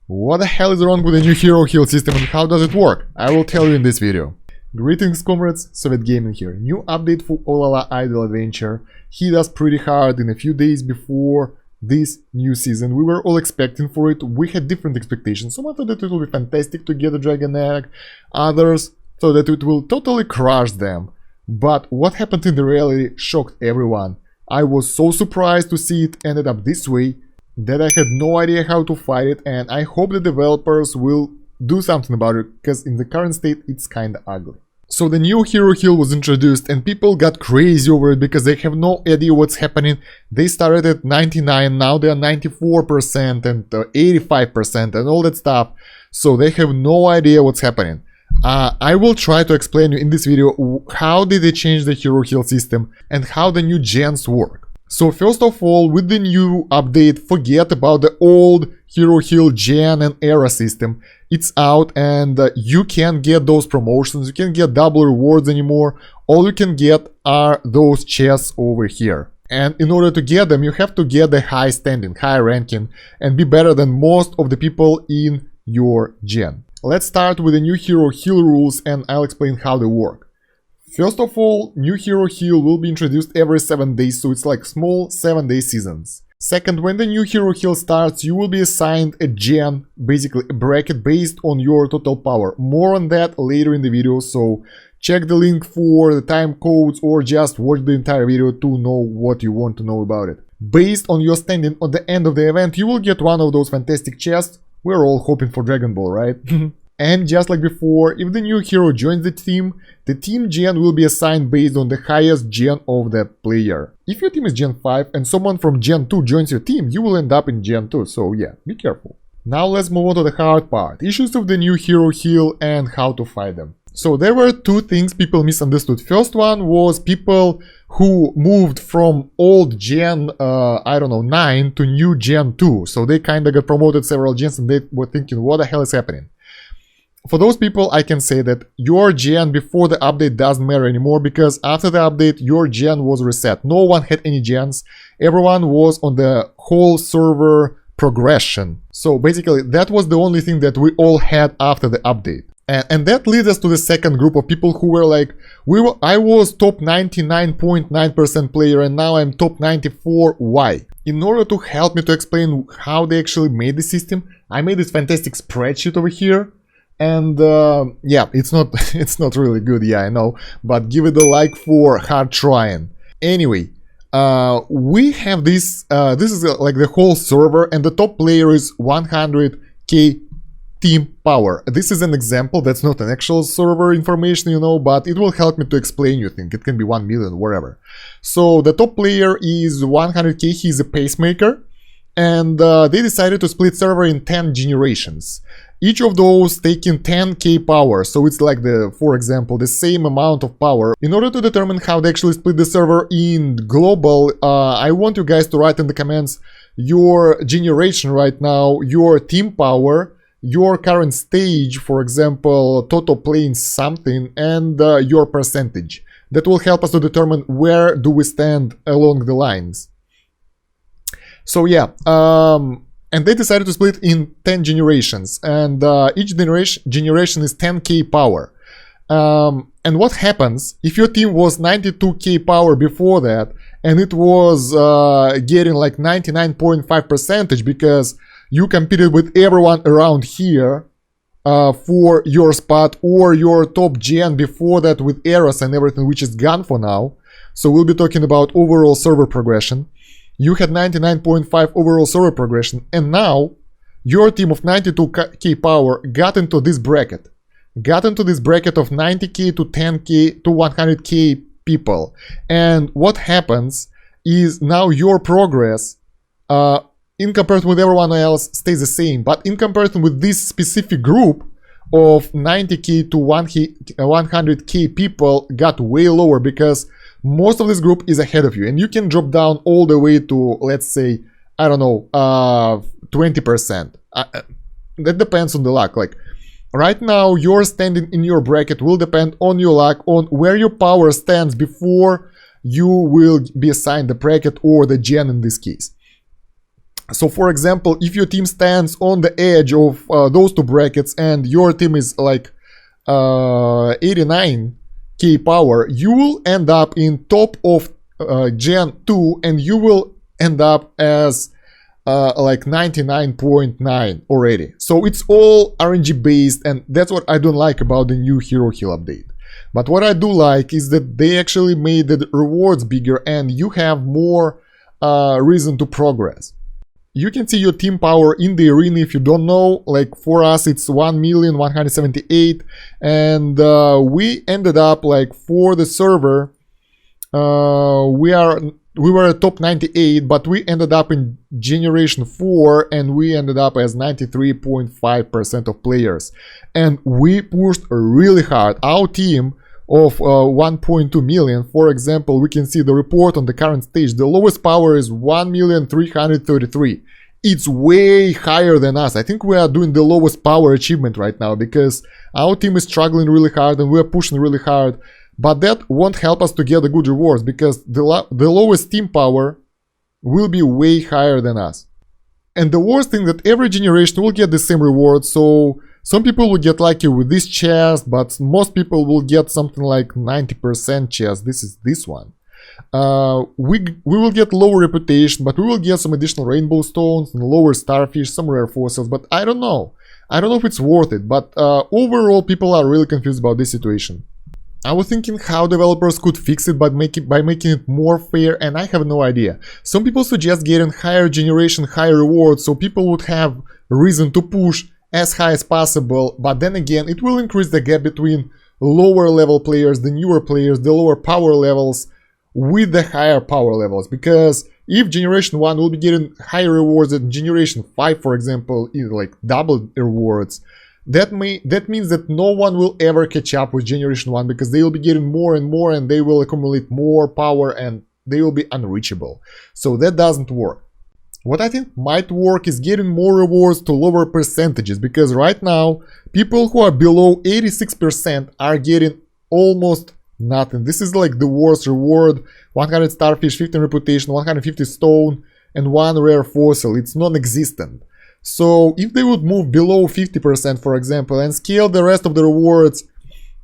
What the hell is wrong with the new hero heal system and how does it work? I will tell you in this video. Greetings comrades, Soviet Gaming here. New update for Ulala Idle Adventure hit us pretty hard in a few days before this new season. We were all expecting for it, we had different expectations. Some thought that it will be fantastic to get a dragon egg, others thought that it will totally crush them. But what happened in the reality shocked everyone. I was so surprised to see it ended up this way that I had no idea how to fight it, and I hope the developers will do something about it, because in the current state it's kinda ugly. So the new hero heal was introduced and people got crazy over it because they have no idea what's happening. They started at 99, now they are 94% and 85% and all that stuff. So they have no idea what's happening. I will try to explain you in this video how did they change the hero heal system and how the new gens work. So first of all, with the new update, forget about the old hero heal gen and era system. It's out and you can't get those promotions, you can't get double rewards anymore. All you can get are those chests over here. And in order to get them, you have to get the high standing, high ranking, and be better than most of the people in your gen. Let's start with the new hero heal rules and I'll explain how they work. First of all, new hero heal will be introduced every 7 days, so it's like small 7-day seasons. Second, when the new hero heal starts, you will be assigned a gen, basically a bracket based on your total power. More on that later in the video, so check the link for the time codes or just watch the entire video to know what you want to know about it. Based on your standing at the end of the event, you will get one of those fantastic chests. We're all hoping for Dragon Ball, right? And just like before, if the new hero joins the team gen will be assigned based on the highest gen of the player. If your team is Gen 5 and someone from Gen 2 joins your team, you will end up in Gen 2, so yeah, be careful. Now let's move on to the hard part, issues of the new hero heal and how to fight them. So there were two things people misunderstood. First one was people who moved from old Gen, 9 to new Gen 2. So they kinda got promoted several gens and they were thinking, what the hell is happening? For those people, I can say that your gen before the update doesn't matter anymore, because after the update, your gen was reset. No one had any gens. Everyone was on the whole server progression. So basically, that was the only thing that we all had after the update. And that leads us to the second group of people who were like, I was top 99.9% player and now I'm top 94. Why? In order to help me to explain how they actually made the system, I made this fantastic spreadsheet over here. And yeah, it's not really good, yeah, I know, but give it a like for hard trying. Anyway, we have this is like the whole server and the top player is 100k team power. This is an example, that's not an actual server information, you know, but it will help me to explain, you think it can be 1 million, whatever. So the top player is 100k, he's a pacemaker, and they decided to split server in 10 generations. Each of those taking 10k power, so it's like for example, the same amount of power. In order to determine how they actually split the server in global, I want you guys to write in the comments your generation right now, your team power, your current stage, for example, total playing something, and your percentage. That will help us to determine where do we stand along the lines. So yeah, and they decided to split in 10 generations, and each generation is 10k power. And what happens if your team was 92k power before that, and it was getting like 99.5% because you competed with everyone around here for your spot, or your top gen before that with eras and everything, which is gone for now. So we'll be talking about overall server progression. You had 99.5 overall server progression, and now your team of 92k power got into this bracket. Got into this bracket of 90k to 10k to 100k people. And what happens is now your progress, in comparison with everyone else, stays the same. But in comparison with this specific group of 90k to 100k people got way lower, because most of this group is ahead of you, and you can drop down all the way to, let's say, I don't know, 20%. That depends on the luck. Like right now, your standing in your bracket will depend on your luck, on where your power stands before you will be assigned the bracket or the gen in this case. So for example, if your team stands on the edge of those two brackets and your team is like 89k power, you will end up in top of Gen 2 and you will end up as like 99.9 already. So it's all RNG based, and that's what I don't like about the new Hero Heal update. But what I do like is that they actually made the rewards bigger and you have more reason to progress. You can see your team power in the arena if you don't know. Like for us it's 1,178,000 and we ended up like for the server we were at top 98, but we ended up in generation 4 and we ended up as 93.5% of players, and we pushed really hard. Our team of 1.2 million, for example, we can see the report on the current stage. The lowest power is 1,333,000. It's way higher than us. I think we are doing the lowest power achievement right now because our team is struggling really hard and we're pushing really hard. But that won't help us to get the good rewards because the lowest team power will be way higher than us. And the worst thing that every generation will get the same reward. So some people will get lucky with this chest, but most people will get something like 90% chest. This is this one. We will get lower reputation, but we will get some additional rainbow stones and lower starfish, some rare fossils, but I don't know. I don't know if it's worth it, but overall people are really confused about this situation. I was thinking how developers could fix it by making it more fair, and I have no idea. Some people suggest getting higher generation, higher rewards, so people would have reason to push as high as possible, but then again it will increase the gap between lower level players, the newer players, the lower power levels with the higher power levels, because if generation 1 will be getting higher rewards than generation 5, for example, like double rewards, that means that no one will ever catch up with generation 1 because they will be getting more and more and they will accumulate more power and they will be unreachable. So that doesn't work. What I think might work is getting more rewards to lower percentages, because right now people who are below 86% are getting almost nothing. This is like the worst reward: 100 starfish, 15 reputation, 150 stone and 1 rare fossil. It's non-existent. So if they would move below 50%, for example, and scale the rest of the rewards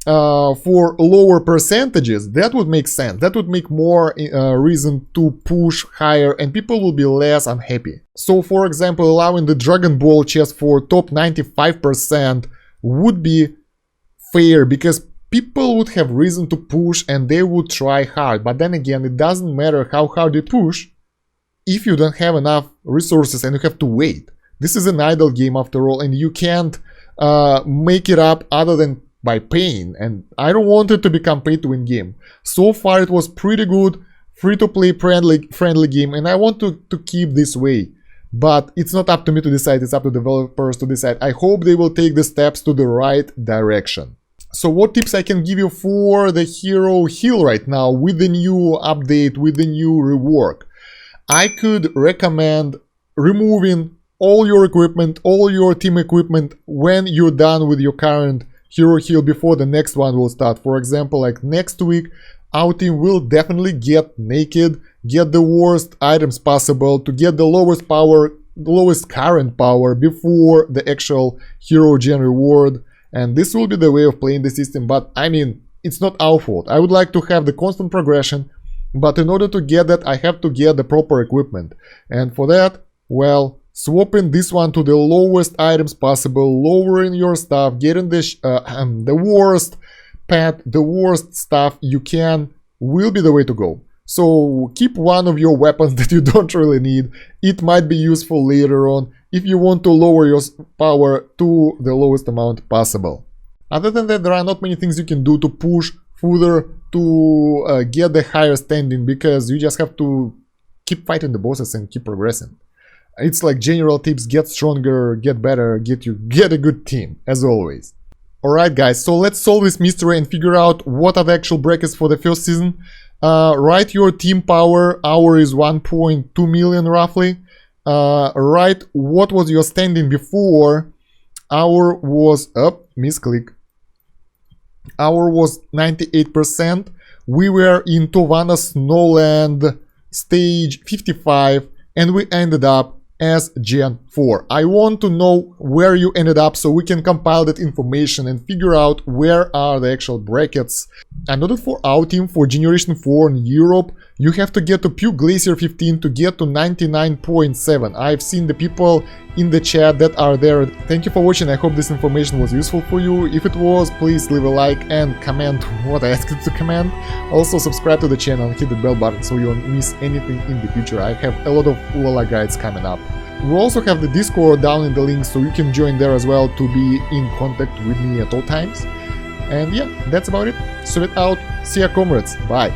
for lower percentages, that would make sense. That would make more reason to push higher and people will be less unhappy. So for example, allowing the Dragon Ball chest for top 95% would be fair because people would have reason to push and they would try hard. But then again, it doesn't matter how hard you push if you don't have enough resources and you have to wait. This is an idle game after all, and you can't make it up other than by paying, and I don't want it to become pay-to-win game. So far it was pretty good, free-to-play friendly game, and I want to keep this way. But it's not up to me to decide, it's up to developers to decide. I hope they will take the steps to the right direction. So what tips I can give you for the Hero Heal right now with the new update, with the new rework? I could recommend removing all your equipment, all your team equipment when you're done with your current Hero Heal before the next one will start. For example, like next week, our team will definitely get naked, get the worst items possible to get the lowest power, lowest current power before the actual Hero Gen reward. And this will be the way of playing the system, but I mean, it's not our fault. I would like to have the constant progression, but in order to get that, I have to get the proper equipment. And for that, well, swapping this one to the lowest items possible, lowering your stuff, getting the worst pet, the worst stuff you can will be the way to go. So keep one of your weapons that you don't really need. It might be useful later on if you want to lower your power to the lowest amount possible. Other than that, there are not many things you can do to push further to get the higher standing, because you just have to keep fighting the bosses and keep progressing. It's like general tips: get stronger, get better, get a good team, as always. Alright guys, so let's solve this mystery and figure out what are the actual brackets for the first season. Write your team power. Our is 1.2 million roughly. Write what was your standing before. Our was misclick. Our was 98%. We were in Tovana Snowland stage 55 and we ended up as Gen 4. I want to know where you ended up so we can compile that information and figure out where are the actual brackets. I know that for our team, for Generation 4 in Europe, you have to get to Pure Glacier 15 to get to 99.7. I've seen the people in the chat that are there. Thank you for watching. I hope this information was useful for you. If it was, please leave a like and comment what I asked you to comment. Also subscribe to the channel and hit the bell button so you won't miss anything in the future. I have a lot of Ulala guides coming up. We also have the Discord down in the link so you can join there as well to be in contact with me at all times. And yeah, that's about it. Soviet out. See ya, comrades. Bye.